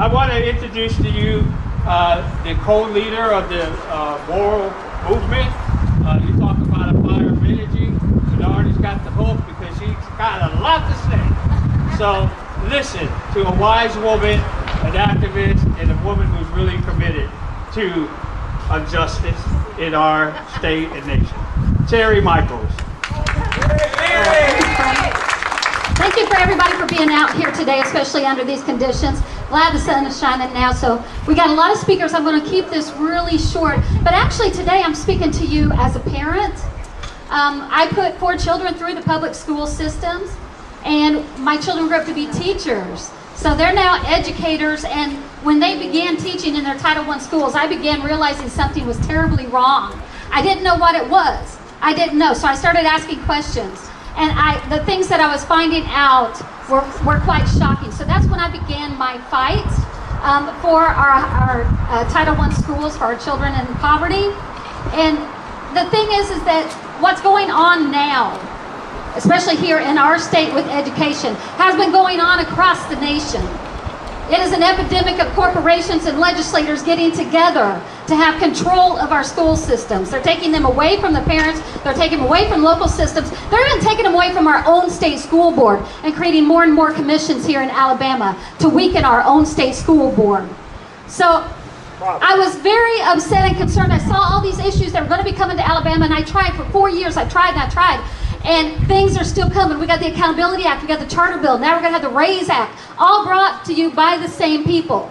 I want to introduce to you the co-leader of the moral movement. You talk about a fire of energy. Bernardi's got the hook because she's got a lot to say. So listen to a wise woman, an activist, and a woman who's really committed to justice in our state and nation. Terri Michaels. Thank you for everybody for being out here today, especially under these conditions. Glad the sun is shining now, so we got a lot of speakers. I'm going to keep this really short, but actually today I'm speaking to you as a parent. I put 4 children through the public school systems, and my children grew up to be teachers. So they're now educators, and when they began teaching in their Title I schools, I began realizing something was terribly wrong. I didn't know what it was. I didn't know, so I started asking questions. And the things that I was finding out were quite shocking. So that's when I began my fight for our Title I schools, for our children in poverty. And the thing is that what's going on now, especially here in our state with education, has been going on across the nation. It is an epidemic of corporations and legislators getting together to have control of our school systems. They're taking them away from the parents. They're taking them away from local systems. They're even taking them away from our own state school board and creating more and more commissions here in Alabama to weaken our own state school board. So I was very upset and concerned. I saw all these issues that were going to be coming to Alabama, and I tried for 4 years. I tried and I tried. And things are still coming. We got the Accountability Act, we got the Charter Bill, now we're going to have the RAISE Act, all brought to you by the same people.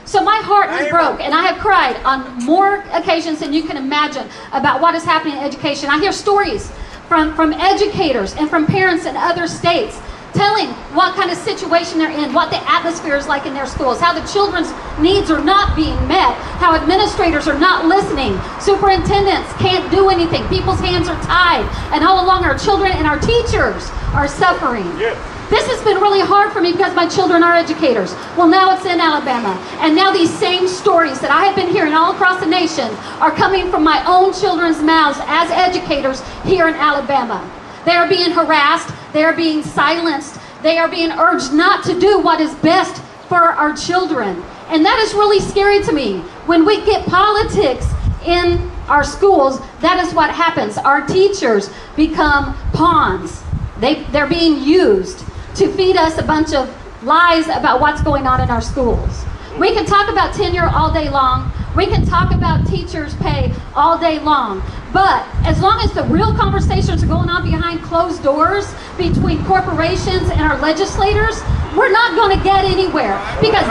So my heart is broke, and I have cried on more occasions than you can imagine about what is happening in education. I hear stories from educators and from parents in other states telling what kind of situation they're in, what the atmosphere is like in their schools, how the children's needs are not being met, how administrators are not listening, superintendents can't do anything, people's hands are tied, and all along our children and our teachers are suffering. Yeah. This has been really hard for me because my children are educators. Well, now it's in Alabama, and now these same stories that I have been hearing all across the nation are coming from my own children's mouths as educators here in Alabama. They are being harassed, they are being silenced, they are being urged not to do what is best for our children. And that is really scary to me. When we get politics in our schools, that is what happens. Our teachers become pawns. They're being used to feed us a bunch of lies about what's going on in our schools. We can talk about tenure all day long. We can talk about teachers' pay all day long. But as long as the real conversations are going on behind closed doors between corporations and our legislators, we're not going to get anywhere, because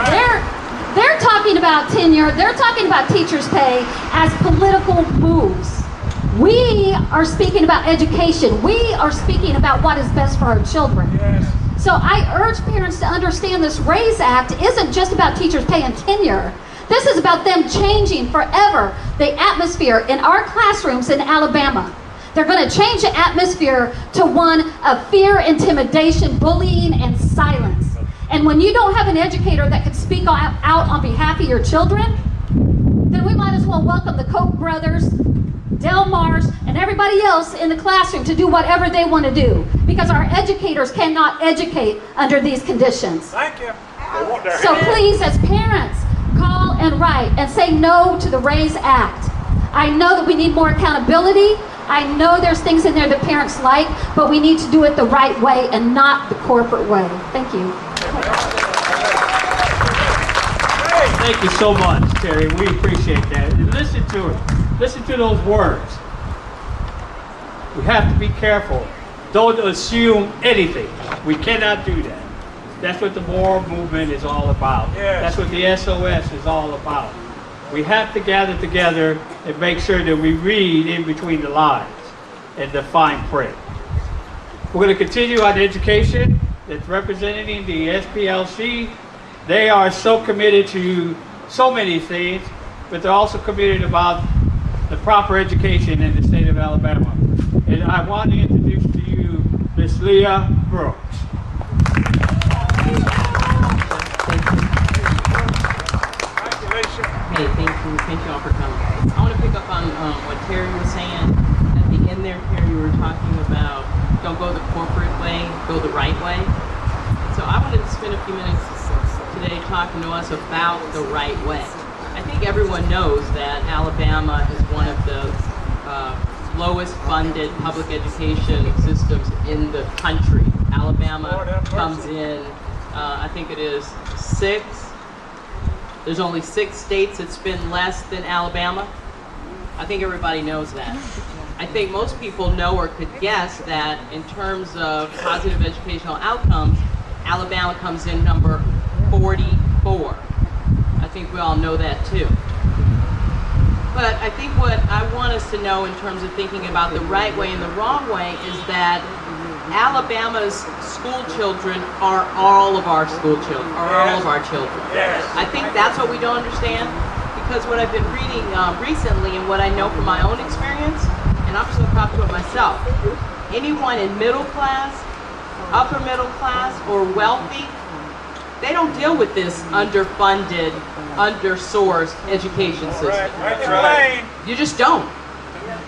they're talking about tenure, they're talking about teachers' pay as political moves. We are speaking about education. We are speaking about what is best for our children. Yes. So I urge parents to understand this RAISE Act isn't just about teachers' pay and tenure. This is about them changing forever the atmosphere in our classrooms in Alabama. They're going to change the atmosphere to one of fear, intimidation, bullying, and silence. And when you don't have an educator that can speak out on behalf of your children, then we might as well welcome the Koch brothers, Del Marsh, and everybody else in the classroom to do whatever they want to do, because our educators cannot educate under these conditions. Thank you. So please, as parents, call and write and say no to the RAISE Act. I know that we need more accountability. I know there's things in there that parents like, but we need to do it the right way and not the corporate way. Thank you. Thank you so much, Terri. We appreciate that. And listen to her. Listen to those words. We have to be careful. Don't assume anything. We cannot do that. That's what the moral movement is all about. Yes. That's what the SOS is all about. We have to gather together and make sure that we read in between the lines and the fine print. We're going to continue on education that's representing the SPLC. They are so committed to so many things, but they're also committed about the proper education in the state of Alabama. And I want to introduce to you Ms. Lecia Brooks. Hey, thank you all for coming. I want to pick up on what Terri was saying. At the end there, Terri, you were talking about don't go the corporate way, go the right way. So I wanted to spend a few minutes to today talking to us about the right way. I think everyone knows that Alabama is one of the lowest funded public education systems in the country. Alabama comes in, I think it is 6. There's only 6 states that spend less than Alabama. I think everybody knows that. I think most people know or could guess that in terms of positive educational outcomes, Alabama comes in number 44. I think we all know that too. But I think what I want us to know in terms of thinking about the right way and the wrong way is that Alabama's school children are all of our school children, all of our children. I think that's what we don't understand, because what I've been reading recently and what I know from my own experience, and I'm just going to talk to it myself, anyone in middle class, upper middle class, or wealthy, they don't deal with this underfunded, undersourced education system. Right. You just don't.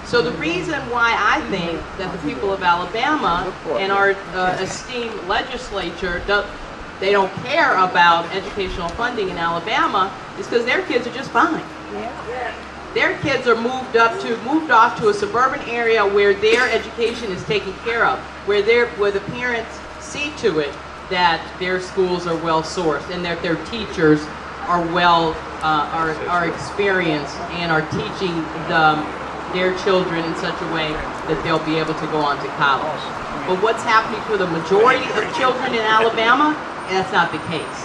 So the reason why I think that the people of Alabama and our esteemed legislature, they don't care about educational funding in Alabama is because their kids are just fine. Their kids are moved off to a suburban area where their education is taken care of, where the parents see to it that their schools are well sourced and that their teachers are are experienced and are teaching their children in such a way that they'll be able to go on to college. But what's happening to the majority of children in Alabama, that's not the case.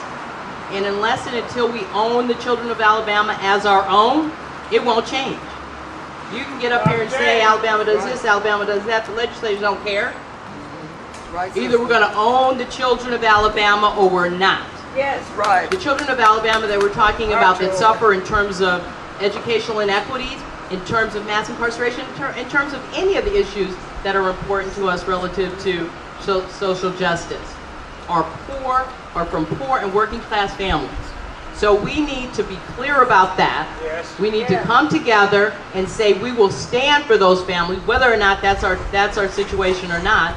And unless and until we own the children of Alabama as our own, it won't change. You can get up here and say Alabama does this, Alabama does that. The legislators don't care. Either we're going to own the children of Alabama or we're not. Yes, right. The children of Alabama that we're talking about that suffer in terms of educational inequities, in terms of mass incarceration, in terms of any of the issues that are important to us relative to social justice, are from poor and working class families. So we need to be clear about that. Yes. We need to come together and say we will stand for those families, whether or not that's our situation or not.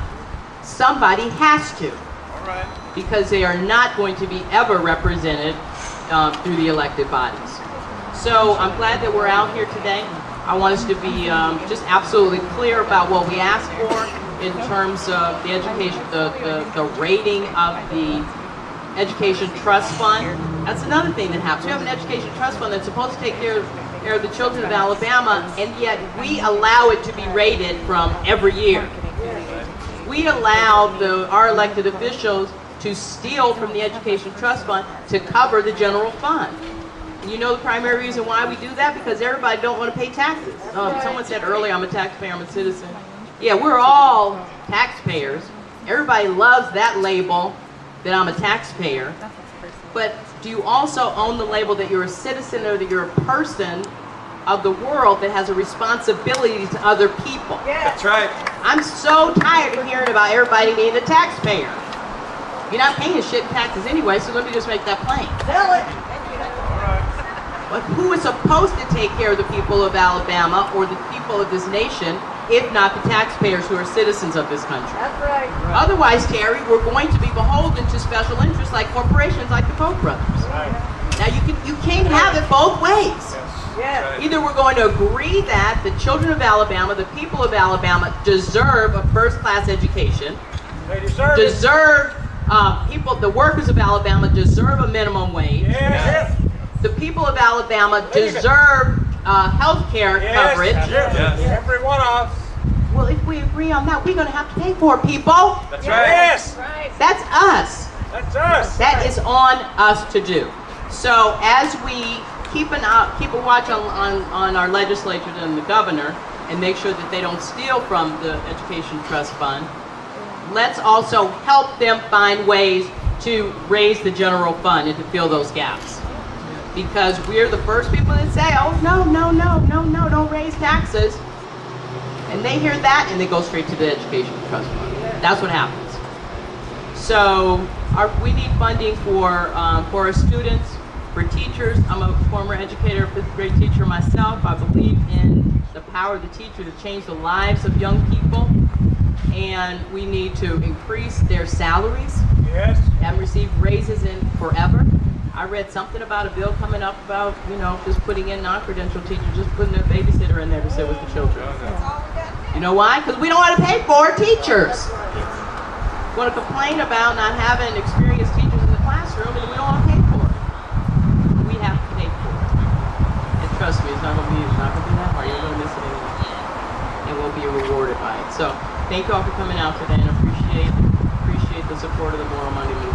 Somebody has to. All right. Because they are not going to be ever represented through the elected bodies. So I'm glad that we're out here today. I want us to be just absolutely clear about what we ask for in terms of the education, the rating of the Education Trust Fund. That's another thing that happens. We have an Education Trust Fund that's supposed to take care of the children of Alabama, and yet we allow it to be rated from every year. We allow our elected officials to steal from the Education Trust Fund to cover the general fund. You know the primary reason why we do that? Because everybody don't want to pay taxes. Someone said earlier, I'm a taxpayer, I'm a citizen. Yeah, we're all taxpayers. Everybody loves that label that I'm a taxpayer. But do you also own the label that you're a citizen or that you're a person of the world that has a responsibility to other people? That's right. I'm so tired of hearing about everybody being a taxpayer. You're not paying shit in taxes anyway, so let me just make that plain. Tell it. But who is supposed to take care of the people of Alabama or the people of this nation, if not the taxpayers who are citizens of this country? That's right. Otherwise, Terry, we're going to be beholden to special interests like corporations like the Koch brothers. Right. Now, you can't have it both ways. Yes. Either we're going to agree that the children of Alabama, the people of Alabama, deserve a first-class education, They deserve the workers of Alabama deserve a minimum wage. Yes. The people of Alabama deserve health care coverage. Yes. Every one of us. Well, if we agree on that, we're going to have to pay for it, people. That's right. Yes. That's us. That's us. That is on us to do. So as we keep a watch on our legislatures and the governor and make sure that they don't steal from the Education Trust Fund, let's also help them find ways to raise the general fund and to fill those gaps. Because we're the first people that say, oh, no, don't raise taxes. And they hear that and they go straight to the Education Trust Fund. That's what happens. So we need funding for our students, for teachers. I'm a former educator, fifth grade teacher myself. I believe in the power of the teacher to change the lives of young people. And we need to increase their salaries. Yes. Haven't received raises in forever. I read something about a bill coming up about, just putting in non-credentialed teachers, just putting a babysitter in there to sit with the children. You know why? Because we don't want to pay for teachers. We want to complain about not having experienced teachers in the classroom, and we don't want to pay for it. We have to pay for it. And trust me, it's not going to be that hard. You're going to miss it anyway. And we'll be rewarded by it. So thank you all for coming out today, and appreciate the support of the Moral Monday Movement.